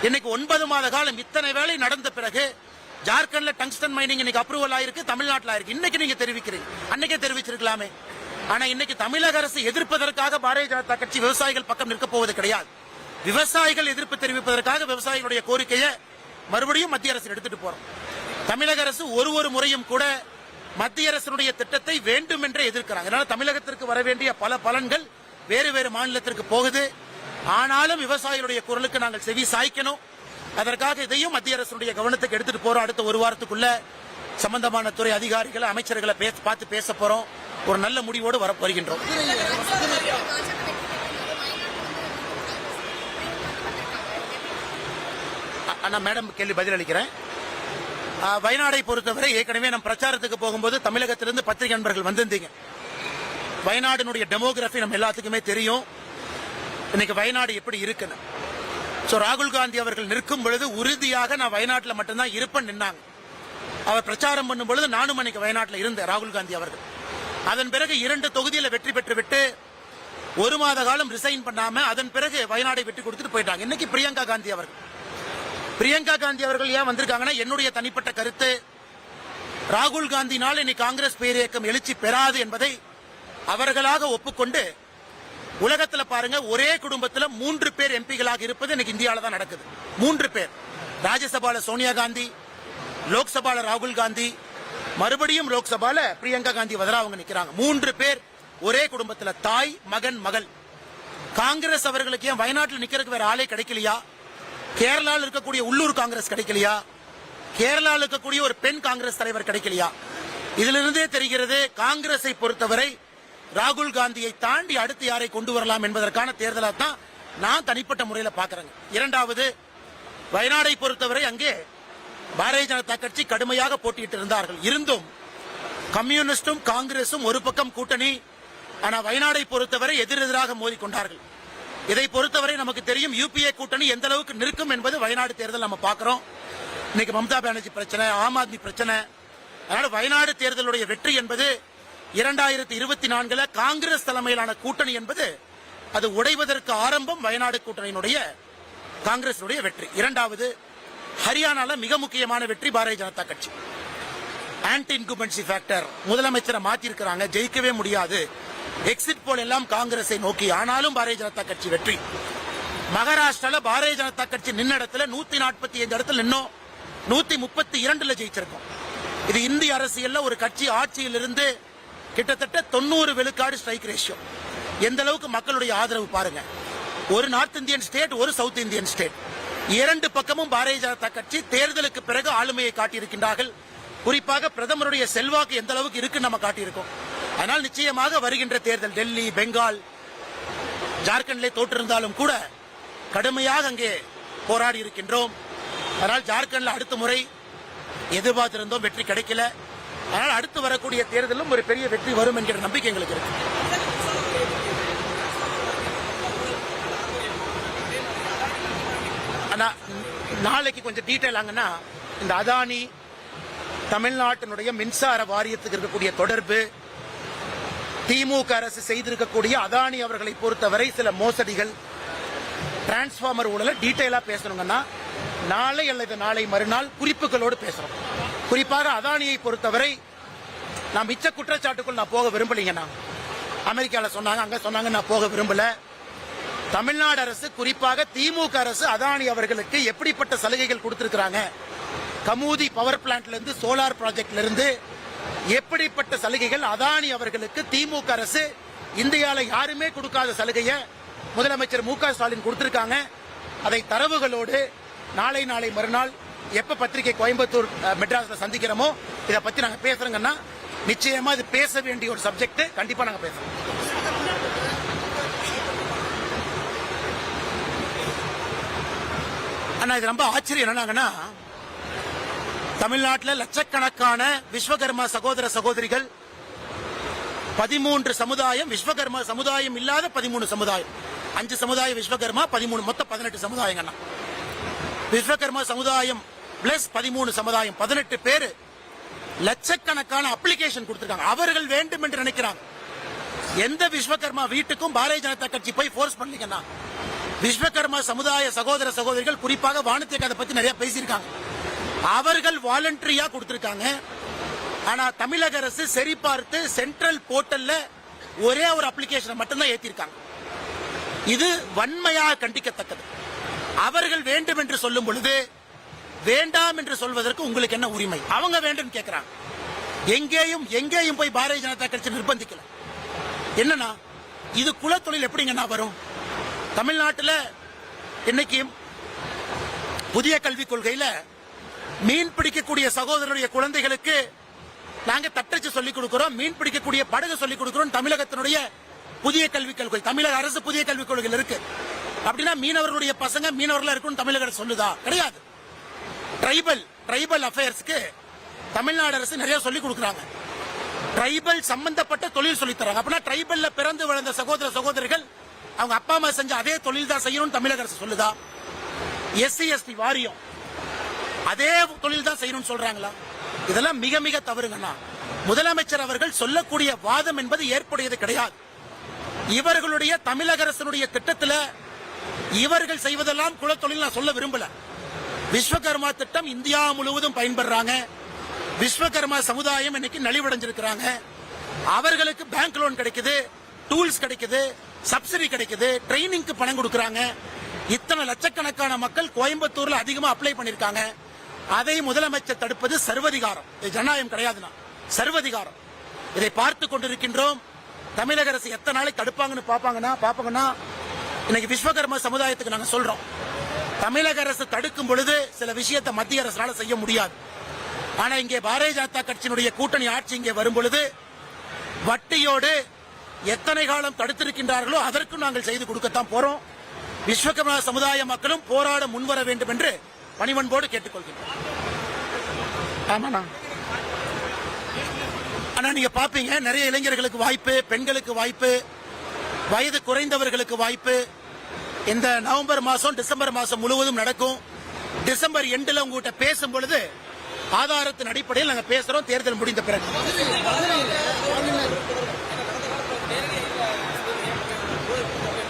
இன்னைக்கு 9 மாத காலம் இத்தனை வேலை நடந்த பிறகு ஜார்க்கண்ட்ல டங்ஸ்டன் மைனிங் இன்னைக்கு அப்ரூவல் ஆயிருக்கு, தமிழ்நாட்டில் ஆயிருக்கு. இன்னைக்கு நீங்க தெரிவிக்கிறீங்க, அன்னைக்கே தெரிவிச்சிருக்கலாமே. ஆனா இன்னைக்கு தமிழக அரசு எதிர்ப்பதற்காக பாரதிய ஜனதா கட்சி விவசாயிகள் பக்கம் நிற்க போவது கிடையாது. விவசாயிகள் எதிர்ப்பு தெரிவிப்பதற்காக விவசாயிகளுடைய கோரிக்கையை மறுபடியும் மத்திய அரசு எடுத்துட்டு போறோம். தமிழக அரசு ஒரு முறையும் கூட மத்திய அரசினுடைய திட்டத்தை வேண்டுமென்றே எதிர்க்கிறாங்க. அதனால தமிழகத்திற்கு வர வேண்டிய பல பலன்கள் வேறு மாநிலத்திற்கு போகுது. ஆனாலும் விவசாயிகளுடைய குரலுக்கு நாங்கள் செவி சாய்க்கணும். அதற்காக இதையும் மத்திய அரசுடைய கவனத்துக்கு எடுத்துட்டு போறோம். அடுத்த 1 வாரத்துக்குள்ள சம்பந்தமான துறை அதிகாரிகளை அமைச்சர்களை பார்த்து பேச போறோம். ஒரு நல்ல முடிவோடு வருகின்றோம். மேடம் கேள்வி பதில் அளிக்கிறேன். வயநாடை பொறுத்தவரை ஏற்கனவே நம் பிரச்சாரத்துக்கு போகும்போது தமிழகத்திலிருந்து பத்திரிகை நண்பர்கள் வந்திருந்தீங்க. வயநாடுனுடைய டெமோகிராஃபி நம்ம எல்லாத்துக்குமே தெரியும். இன்னைக்கு வயநாடு எப்படி இருக்குன்னு. ராகுல் காந்தி அவர்கள் நிற்கும் பொழுது உறுதியாக நான் வயநாட்டில் மட்டும்தான் இருப்பேன் நின்னாங்க. அவர் பிரச்சாரம் பண்ணும் பொழுது நானும் அன்னைக்கு வயநாட்டில் இருந்தேன். ராகுல் காந்தி அவர்கள் அதன் பிறகு 2 தொகுதியில் வெற்றி பெற்று விட்டு 1 மாத காலம் ரிசைன் பண்ணாம அதன் பிறகு வயநாடை வெற்றி கொடுத்துட்டு போயிட்டாங்க. இன்னைக்கு பிரியங்கா காந்தி அவர்கள் ஏன் வந்திருக்காங்கன்னா, என்னுடைய தனிப்பட்ட கருத்து, ராகுல் காந்தினால் இன்னைக்கு காங்கிரஸ் பேரியக்கம் எழுச்சி பெறாது என்பதை அவர்களாக ஒப்புக்கொண்டு, உலகத்துல பாருங்க, ஒரே குடும்பத்தில் 3 பேர் எம்பிகளாக இருப்பது இன்னைக்கு இந்தியாவில் தான் நடக்குது. 3 பேர். ராஜ்யசபால சோனியா காந்தி, லோக்சபால ராகுல் காந்தி, மறுபடியும் லோக்சபால பிரியங்கா காந்தி வதரா அவங்க நிக்கிறாங்க. 3 பேர் ஒரே குடும்பத்தில், தாய் மகன் மகள். காங்கிரஸ் அவர்களுக்கு ஏன் வயநாட்டில் நிக்கிறதுக்கு வேற ஆளே கிடைக்கலையா? கேரளாவில் இருக்கக்கூடிய உள்ளூர் காங்கிரஸ் கிடைக்கலையா? கேரளாவில் இருக்கக்கூடிய ஒரு பெண் காங்கிரஸ் தலைவர் கிடைக்கலையா? இதிலிருந்தே தெரிகிறது, காங்கிரஸை பொறுத்தவரை ராகுல் காந்தியை தாண்டி அடுத்து யாரை கொண்டு வரலாம் என்பதற்கான தேர்தலாக தான் நான் தனிப்பட்ட முறையில் பார்க்கிறேன். இரண்டாவது, வயநாடை பொறுத்தவரை அங்கே பாரதிய ஜனதா கட்சி கடுமையாக போட்டியிட்டு இருந்தார்கள். இருந்தும் கம்யூனிஸ்டும் காங்கிரசும் ஒரு பக்கம் கூட்டணி, ஆனா வயநாடை பொறுத்தவரை எதிரெதிராக மோதிக்கொண்டார்கள். இதை பொறுத்தவரை நமக்கு தெரியும், யூபிஏ கூட்டணி எந்த அளவுக்கு நிற்கும் என்பது வயநாடு தேர்தல் நம்ம பார்க்கிறோம். இன்னைக்கு மம்தா பானர்ஜி பிரச்சனை, ஆம் ஆத்மி பிரச்சனை. அதனால வயநாடு தேர்தலுடைய வெற்றி என்பது 2024 காங்கிரஸ் தலைமையிலான கூட்டணி என்பது அது உடைவதற்கு ஆரம்பம். வயநாடு கூட்டணியினுடைய காங்கிரஸ் வெற்றி. இரண்டாவது, ஹரியானால மிக முக்கியமான வெற்றி பாரதிய ஜனதா கட்சி. ஆன்டி இன்குபன்சி ஃபேக்டர், முதலமைச்சரை மாத்திருக்கிறாங்க, ஜெயிக்கவே முடியாது. எக்ஸிட் போல் எல்லாம் காங்கிரஸை நோக்கி, ஆனாலும் பாரதிய ஜனதா கட்சி வெற்றி. மகாராஷ்டிரால பாரதிய ஜனதா கட்சி நின்ன இடத்துல 145 இடத்துல நின்னோம், 132 ஜெயிச்சிருக்கோம். இது இந்திய அரசியல்ல ஒரு கட்சி ஆட்சியில் இருந்து கிட்டத்தட்ட 90 விழுக்காடு ஸ்ட்ரைக் ரேஷியோ. எந்த அளவுக்கு மக்களுடைய ஆதரவு பாருங்க. ஒரு நார்த் இந்தியன் ஸ்டேட், ஒரு சவுத் இந்தியன் ஸ்டேட், 2 பக்கமும் பாரதிய ஜனதா கட்சி தேர்தலுக்கு பிறகு ஆளுமையை காட்டியிருக்கின்றார்கள். குறிப்பாக பிரதமருடைய செல்வாக்கு எந்த அளவுக்கு இருக்கு நம்ம காட்டியிருக்கோம். அதனால் நிச்சயமாக வருகின்ற தேர்தல், டெல்லி, பெங்கால், ஜார்க்கண்டிலே தோற்றிருந்தாலும் கூட கடுமையாக அங்கே போராடி இருக்கின்றோம். அதனால் ஜார்க்கண்ட்ல அடுத்த முறை எதிர்பார்த்திருந்தோம், வெற்றி கிடைக்கல. அதனால் அடுத்து வரக்கூடிய தேர்தலும் ஒரு பெரிய வெற்றி வரும் என்கிற நம்பிக்கை எங்களுக்கு இருக்கு. நாளைக்கு கொஞ்சம் டீட்டெயில் ஆங்கன்னா, இந்த அதானி தமிழ்நாட்டினுடைய மின்சார வாரியத்துக்கு இருக்கக்கூடிய தொடர்பு, திமுக அரசு செய்திருக்கக்கூடிய அதானி அவர்களை பொறுத்தவரை சில மோசடிகள், டிரான்ஸ்பார்மர் ஊழல டீட்டெயிலா பேசணுங்கன்னா நாளை அல்லது நாளை மறுநாள் குறிப்புகளோடு பேசுறோம். குறிப்பாக அதானியை பொறுத்தவரை நான் மிச்ச குற்றச்சாட்டுக்குள் நான் போக விரும்பலீங்கன்னா, அமெரிக்காவில் சொன்னாங்க, அங்க சொன்னாங்க, நான் போக விரும்பல. தமிழ்நாடு அரசு, குறிப்பாக திமுக அரசு அதானி அவர்களுக்கு எப்படிப்பட்ட சலுகைகள் கொடுத்திருக்கிறாங்க, கமுதி பவர் பிளான்ட்ல இருந்து, சோலார் ப்ராஜெக்ட்ல இருந்து எப்படிப்பட்ட சலுகைகள் அதானி அவர்களுக்கு திமுக அரசு இந்தியாவில் யாருமே கொடுக்காத சலுகையை முதலமைச்சர் மு.க. ஸ்டாலின் கொடுத்திருக்காங்க. அதை தரவுகளோடு நாளை மறுநாள் எப்ப பத்திரிகை கோயம்புத்தூர், மெட்ராஸ்ல சந்திக்கிறோமோ இதை பத்தி நாங்க பேசுறோங்கன்னா, நிச்சயமா இது பேச வேண்டிய ஒரு சப்ஜெக்ட். கண்டிப்பா நாங்க பேசுறோம். ஆனா இது ரொம்ப ஆச்சரியம் என்னன்னா, தமிழ்நாட்டில் லட்சக்கணக்கான விஸ்வகர்மா சகோதர சகோதரிகள், 13 சமுதாயம், விஸ்வகர்மா சமுதாயம் இல்லாத 13 சமுதாயம், 5 சமுதாயம் விஸ்வகர்மா, 13, மொத்தம் 18 சமுதாயங்கண்ணா. விஸ்வகர்மா சமுதாயம் பிளஸ் 13 சமுதாயம், 18 பேர் லட்சக்கணக்கான அப்ளிகேஷன் கொடுத்திருக்காங்க. அவர்கள் வேண்டும் என்று நினைக்கிறாங்க. எந்த விஸ்வகர்மா வீட்டுக்கும் பாரதிய ஜனதா கட்சி போய் போர்ஸ் பண்ணலீங்கன்னா, விஸ்வகர்மா சமுதாய சகோதர சகோதரிகள், குறிப்பாக வானத்துக்கு அதை பத்தி நிறைய பேசியிருக்காங்க. அவர்கள் வாலண்டரியா கொடுத்திருக்காங்க. ஆனா தமிழக அரசு சரி பார்த்து சென்ட்ரல் போர்ட்டல்ல ஒரே ஒரு அப்ளிகேஷனை மட்டும்தான் ஏற்றிருக்காங்க. இது வன்மையாக கண்டிக்கத்தக்கது. அவர்கள் வேண்டும் என்று சொல்லும் பொழுது வேண்டாம் என்று சொல்வதற்கு உங்களுக்கு என்ன உரிமை? அவங்க வேண்டும் கேட்கிறாங்க. எங்கேயும் போய் பாரதிய ஜனதா கட்சி நிர்பந்திக்கல. என்னன்னா, இது குலத்தொழில் எப்படிங்கன்னா வரும்? தமிழ்நாட்டில் இன்னைக்கு புதிய கல்விக் கொள்கையில மீன் பிடிக்கக்கூடிய சகோதரருடைய குழந்தைகளுக்கு நாங்க தட்டச்சு சொல்லிக் கொடுக்கிறோம், மீன் பிடிக்கக்கூடிய படகு சொல்லிக் கொடுக்கிறோம். தமிழகத்தினுடைய புதிய கல்விக் கொள்கை, தமிழக அரசு புதிய கல்விக் கொள்கையில் இருக்கு. அப்படின்னா மீனவர்களுடைய பசங்க மீனவர்களா இருக்கும் தமிழக அரசு சொல்லுதா? கிடையாது. ட்ரைபல் அஃபேர்ஸ்க்கு தமிழ்நாடு அரசு நிறைய சொல்லிக் கொடுக்குறாங்க. ட்ரைபல் சம்பந்தப்பட்ட தொழில் சொல்லி தராங்க. அப்படின்னா ட்ரைபல்ல பிறந்து வளர்ந்த சகோதர சகோதரிகள் அவங்க அப்பா அம்மா செஞ்ச அதே தொழில் தான் செய்யணும் தமிழக அரசு சொல்லுதா? எஸ்சி எஸ்டி வாரியம் அதே தொழில் தான் செய்யணும்னு சொல்றாங்களா? இதெல்லாம் மிக மிக தவறுங்கண்ணா. முதலமைச்சர் அவர்கள் சொல்லக்கூடிய வாதம் என்பது ஏற்புடையது கிடையாது. இவர்களுடைய தமிழக அரசுடைய திட்டத்தில் இவர்கள் செய்வதெல்லாம் குலத்தொழில் நான் சொல்ல விரும்பல. விஸ்வகர்மா திட்டம் இந்தியா முழுவதும் பயன்படுறாங்க. விஸ்வகர்மா சமுதாயம் இன்னைக்கு நலிவடைஞ்சிருக்கிறாங்க. அவர்களுக்கு பேங்க் லோன் கிடைக்குது, டூல்ஸ் கிடைக்குது, சப்சிடி கிடைக்குது, ட்ரைனிங்க்கு பணம் கொடுக்கறாங்க. இத்தனை லட்சக்கணக்கான மக்கள் கோயம்புத்தூர்ல அதிகமா அப்ளை பண்ணிருக்காங்க. அதை முதலமைச்சர் தடுப்பது சர்வதிகாரம். இது ஜனநாயகம் கிடையாதுன்னா சர்வதிகாரம். இதை பார்த்து கொண்டிருக்கின்றோம். தமிழக அரசு எத்தனை நாளைக்கு தடுப்பாங்கன்னு பாப்பாங்கன்னா இன்னைக்கு விஸ்வகர்மா சமுதாயத்துக்கு நாங்க சொல்றோம், தமிழக அரசு தடுக்கும் பொழுது சில விஷயத்தை மத்திய அரசால செய்ய முடியாது. ஆனா இங்கே பாரதிய ஜனதா கட்சியினுடைய கூட்டணி ஆட்சி இங்கே வரும் பொழுது வட்டியோடு எத்தனை காலம் தடுத்திருக்கின்றார்களோ அதற்கும் நாங்கள் செய்து கொடுக்கத்தான் போறோம். விஸ்வகர்மா சமுதாய மக்களும் போராட முன்வர வேண்டும் என்று பணிவன்போடு கேட்டுக்கொள்கிறோம். ஆமாண்ணா. ஆனா நீங்க பாப்பீங்க, நிறைய இளைஞர்களுக்கு வாய்ப்பு, பெண்களுக்கு வாய்ப்பு, வயது குறைந்தவர்களுக்கு வாய்ப்பு இந்த நவம்பர் மாசம் டிசம்பர் மாசம் முழுவதும் நடக்கும். டிசம்பர் எண்டில் உங்ககிட்ட பேசும் பொழுது ஆதாரத்தின் அடிப்படையில் நாங்கள் பேசுறோம். தேர்தல் முடிந்த பிறகு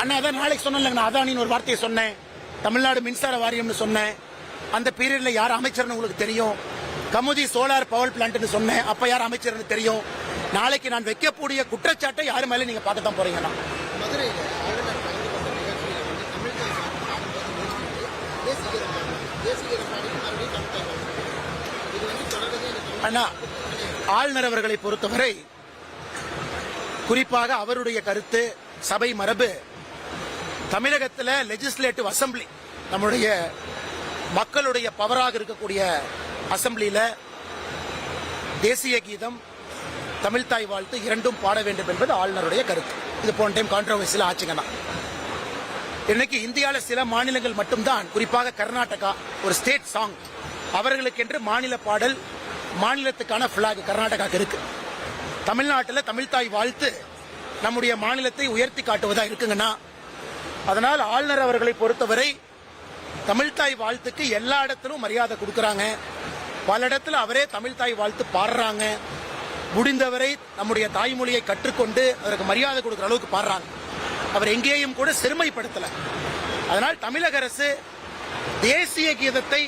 அண்ணா அதான் நாளைக்கு சொன்னேன். அதானின்னு ஒரு வார்த்தையை சொன்னேன். தமிழ்நாடு மின்சார வாரியம்னு சொன்னேன். அந்த பீரியட்ல யார் அமைச்சர்னு உங்களுக்கு தெரியும். கமுதி சோலார் பவர் பிளான்ட் சொன்னேன். அப்ப யார் அமைச்சர்னு தெரியும். நாளைக்கு நான் வைக்கக்கூடிய குற்றச்சாட்டை யாரு மேல நீங்க பார்க்க தான் போறீங்கன்னா அண்ணா, ஆளுநர் அவர்களை பொறுத்தவரை குறிப்பாக அவருடைய கருத்து, சபை மரபு, தமிழகத்தில் லெஜிஸ்லேட்டிவ் அசம்பிளி நம்முடைய மக்களுடைய பவராக இருக்கக்கூடிய அசம்பிளியில தேசிய கீதம், தமிழ்தாய் வாழ்த்து இரண்டும் பாட வேண்டும் என்பது ஆளுநருடைய கருத்து. இது போன டைம் கான்ட்ரோவர்சியில் ஆச்சுங்கண்ணா. இன்னைக்கு இந்தியாவில் சில மாநிலங்கள் மட்டும்தான், குறிப்பாக கர்நாடகா ஒரு ஸ்டேட் சாங், அவர்களுக்கென்று மாநில பாடல், மாநிலத்துக்கான பிளாக் கர்நாடகா இருக்கு. தமிழ்நாட்டில் தமிழ்தாய் வாழ்த்து நம்முடைய மாநிலத்தை உயர்த்தி காட்டுவதா இருக்குங்கன்னா, அதனால் ஆளுநர் அவர்களை பொறுத்தவரை தமிழ்தாய் வாழ்த்துக்கு எல்லா இடத்திலும் மரியாதை கொடுக்கறாங்க. பல இடத்துல அவரே தமிழ்தாய் வாழ்த்து பாடுறாங்க. முடிந்தவரை நம்முடைய தாய்மொழியை கற்றுக்கொண்டு அதற்கு மரியாதை கொடுக்கிற அளவுக்கு பாடுறாங்க. அவர் எங்கேயும் கூட சிறுமைப்படுத்தல. அதனால் தமிழக அரசு தேசிய கீதத்தை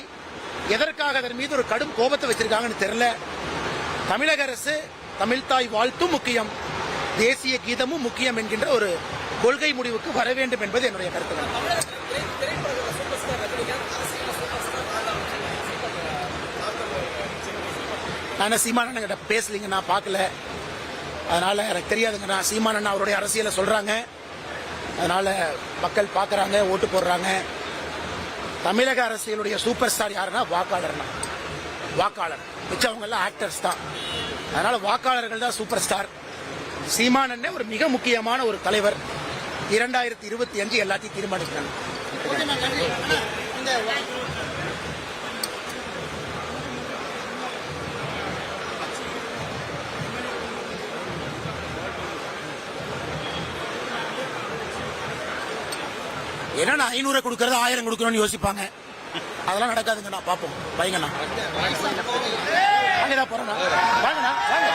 எதற்காக அதன் மீது ஒரு கடும் கோபத்தை வச்சிருக்காங்கன்னு தெரியல. தமிழக அரசு தமிழ்தாய் வாழ்த்தும் முக்கியம், தேசிய கீதமும் முக்கியம் என்கின்ற ஒரு கொள்கை முடிவுக்கு வர வேண்டும் என்பது என்னுடைய கருத்து. நான் சீமான் கிட்ட பேசலீங்க, நான் பார்க்கல, அதனால எனக்கு தெரியாதுங்க. சீமான் அவருடைய அரசியலை சொல்றாங்க, அதனால மக்கள் பார்க்கறாங்க, ஓட்டு போடுறாங்க. தமிழக அரசியலுடைய சூப்பர் ஸ்டார் யாருன்னா வாக்காளர். மிச்சவங்க எல்லாம் ஆக்டர்ஸ் தான். அதனால வாக்காளர்கள் தான் சூப்பர் ஸ்டார். சீமான் ஒரு மிக முக்கியமான ஒரு தலைவர். 2025 எல்லாத்தையும் தீர்மானிக்கிறாங்க. ஏன்னா 500 கொடுக்கறது 1000 கொடுக்கணும்னு யோசிப்பாங்க. அதெல்லாம் நடக்காதுங்கண்ணா. பார்ப்போம். வைங்கண்ணா, அங்கதான் போறேண்ணா. வாங்கண்ணா, வாங்க.